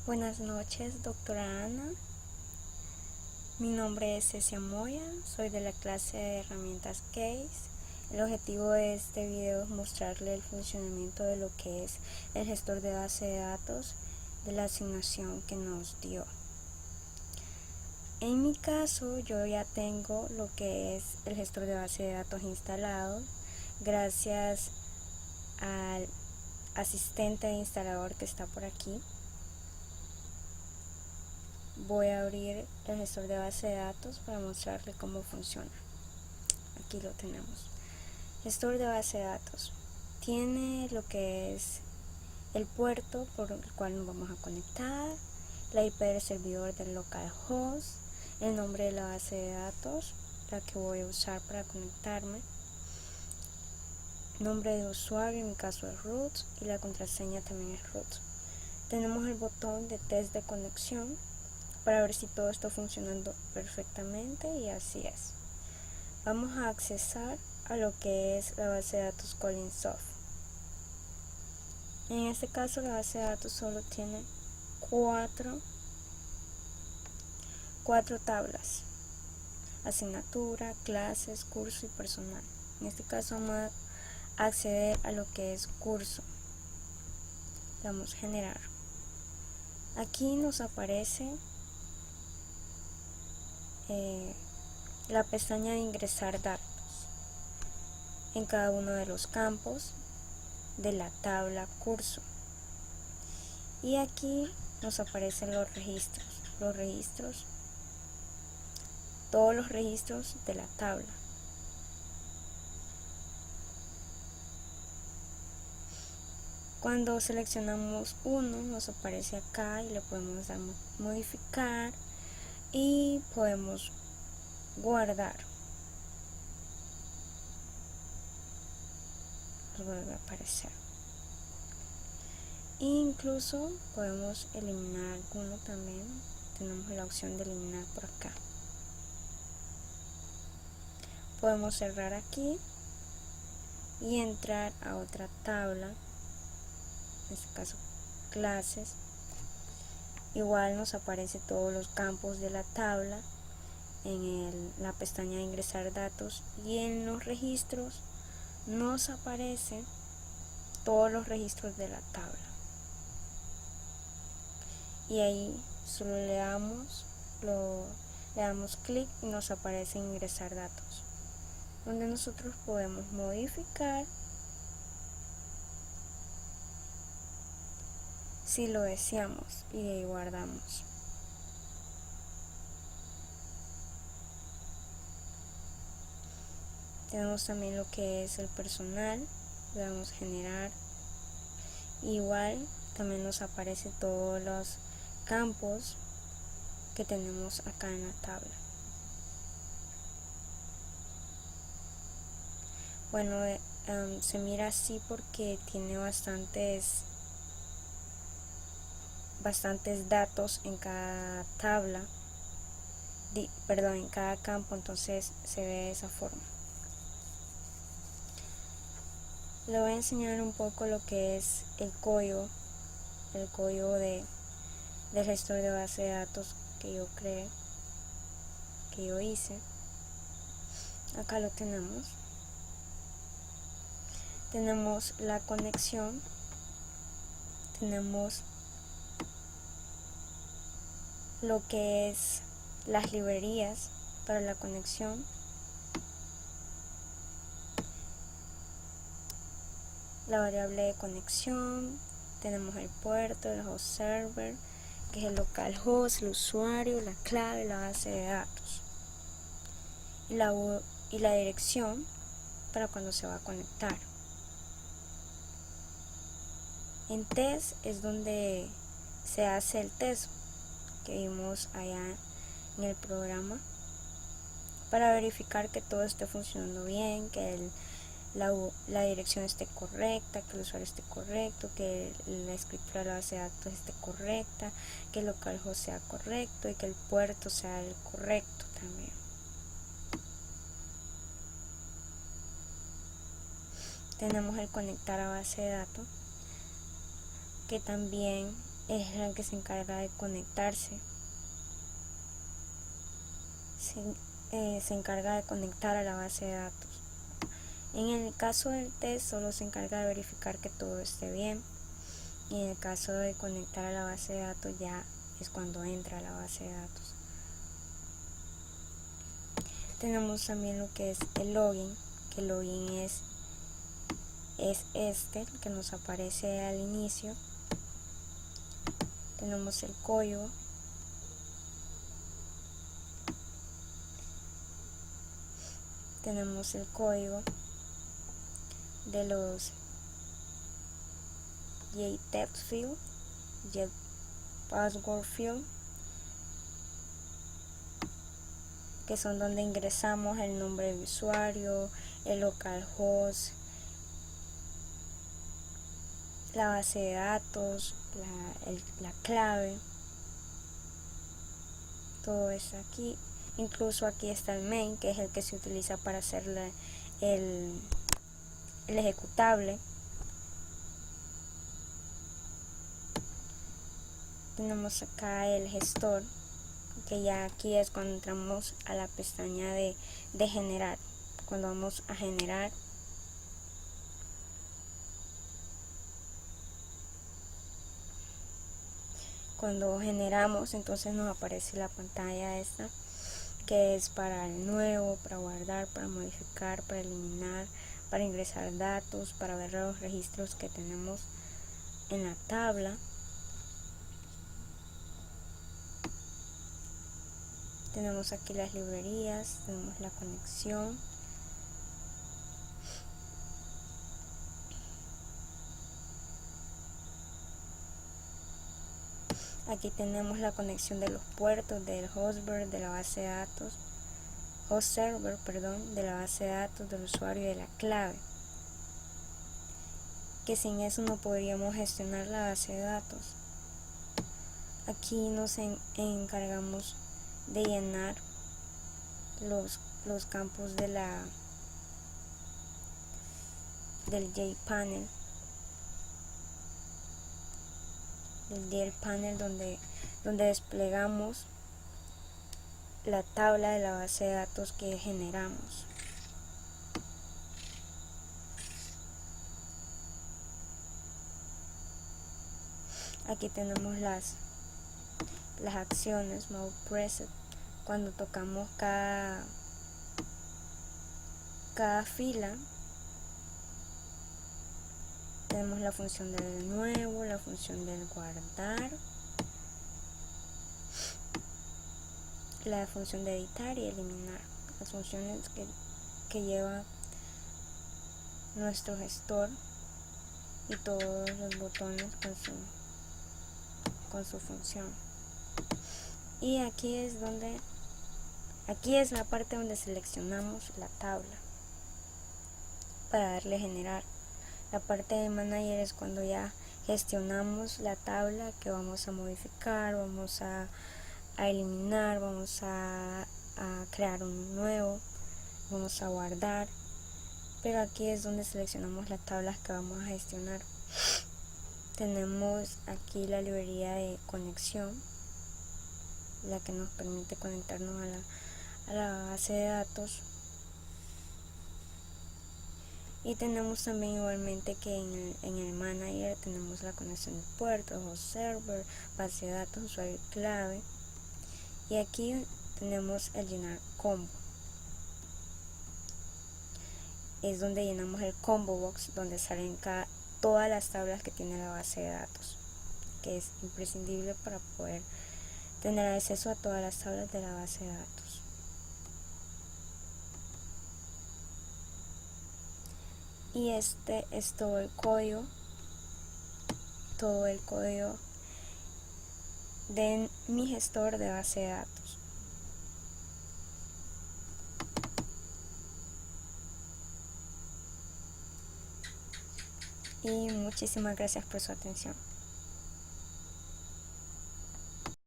Buenas noches, doctora Ana. Mi nombre es Cecia Moya, soy de la clase de herramientas Case. El objetivo de este video es mostrarle el funcionamiento de lo que es el gestor de base de datos de la asignación que nos dio. En mi caso, yo ya tengo lo que es el gestor de base de datos instalado gracias al asistente de instalador que está por aquí. Voy a abrir el gestor de base de datos para mostrarle cómo funciona. Aquí lo tenemos. Gestor de base de datos. Tiene lo que es el puerto por el cual nos vamos a conectar, la IP del servidor del localhost, el nombre de la base de datos, la que voy a usar para conectarme, nombre de usuario, en mi caso es root, y la contraseña también es root. Tenemos el botón de test de conexión para ver si todo está funcionando perfectamente, y así es. Vamos a accesar a lo que es la base de datos ColinSoft. En este caso la base de datos solo tiene cuatro tablas: asignatura, clases, curso y personal. En este caso vamos a acceder a lo que es curso. Damos generar. Aquí nos aparece la pestaña de ingresar datos en cada uno de los campos de la tabla curso, y aquí nos aparecen los registros, todos los registros de la tabla. Cuando seleccionamos uno, nos aparece acá y le podemos dar modificar y podemos guardar. Nos vuelve a aparecer. E incluso podemos eliminar alguno también. Tenemos la opción de eliminar por acá. Podemos cerrar aquí y entrar a otra tabla, en este caso clases. Igual nos aparece todos los campos de la tabla en la pestaña de ingresar datos, y en los registros nos aparecen todos los registros de la tabla, y ahí solo le damos clic y nos aparece ingresar datos, donde nosotros podemos modificar si lo deseamos, y de ahí guardamos. Tenemos también lo que es el personal, le damos generar. Igual también nos aparece todos los campos que tenemos acá en la tabla. Bueno, se mira así porque tiene bastantes datos en cada tabla, en cada campo, entonces se ve de esa forma. Le voy a enseñar un poco lo que es el código del gestor de base de datos que yo creé, que yo hice. Acá lo tenemos. Tenemos la conexión, tenemos lo que es las librerías para la conexión, la variable de conexión, tenemos el puerto, el host server, que es el localhost, el usuario, la clave, la base de datos, y la dirección para cuando se va a conectar. En test es donde se hace el test que vimos allá en el programa, para verificar que todo esté funcionando bien, que la dirección esté correcta, que el usuario esté correcto, que la escritura de la base de datos esté correcta, que el localhost sea correcto y que el puerto sea el correcto también. Tenemos el conectar a base de datos, que también es la que se encarga de conectarse. Se encarga de conectar a la base de datos. En el caso del test solo se encarga de verificar que todo esté bien, y en el caso de conectar a la base de datos ya es cuando entra a la base de datos. Tenemos también lo que es el login, que el login es este que nos aparece al inicio. Tenemos el código, de los JText field, JPassword field, que son donde ingresamos el nombre de usuario, el localhost, la base de datos, la clave. Todo eso aquí. Incluso aquí está el main, que es el que se utiliza para hacer el ejecutable. Tenemos acá el gestor, que ya aquí es cuando entramos a la pestaña de generar. Cuando vamos a generar, cuando generamos, entonces nos aparece la pantalla esta, que es para el nuevo, para guardar, para modificar, para eliminar, para ingresar datos, para ver los registros que tenemos en la tabla. Tenemos aquí las librerías, tenemos la conexión. Aquí tenemos la conexión de los puertos del host server, de la base de datos, de la base de datos, del usuario y de la clave. Que sin eso no podríamos gestionar la base de datos. Aquí nos encargamos de llenar los campos del JPanel. Del JPanel donde desplegamos la tabla de la base de datos que generamos. Aquí tenemos las acciones mouse preset. Cuando tocamos cada fila, tenemos la función del nuevo, la función del guardar, la función de editar y eliminar. Las funciones que lleva nuestro gestor, y todos los botones con su función. Y aquí es la parte donde seleccionamos la tabla para darle generar. La parte de manager es cuando ya gestionamos la tabla que vamos a modificar, vamos a eliminar, vamos a crear un nuevo, vamos a guardar. Pero aquí es donde seleccionamos las tablas que vamos a gestionar. Tenemos aquí la librería de conexión, la que nos permite conectarnos a la base de datos. Y tenemos también igualmente que en el manager tenemos la conexión de puertos, host server, base de datos, usuario y clave. Y aquí tenemos el llenar combo. Es donde llenamos el combo box, donde salen todas las tablas que tiene la base de datos, que es imprescindible para poder tener acceso a todas las tablas de la base de datos. Y este es todo el código de mi gestor de base de datos. Y muchísimas gracias por su atención.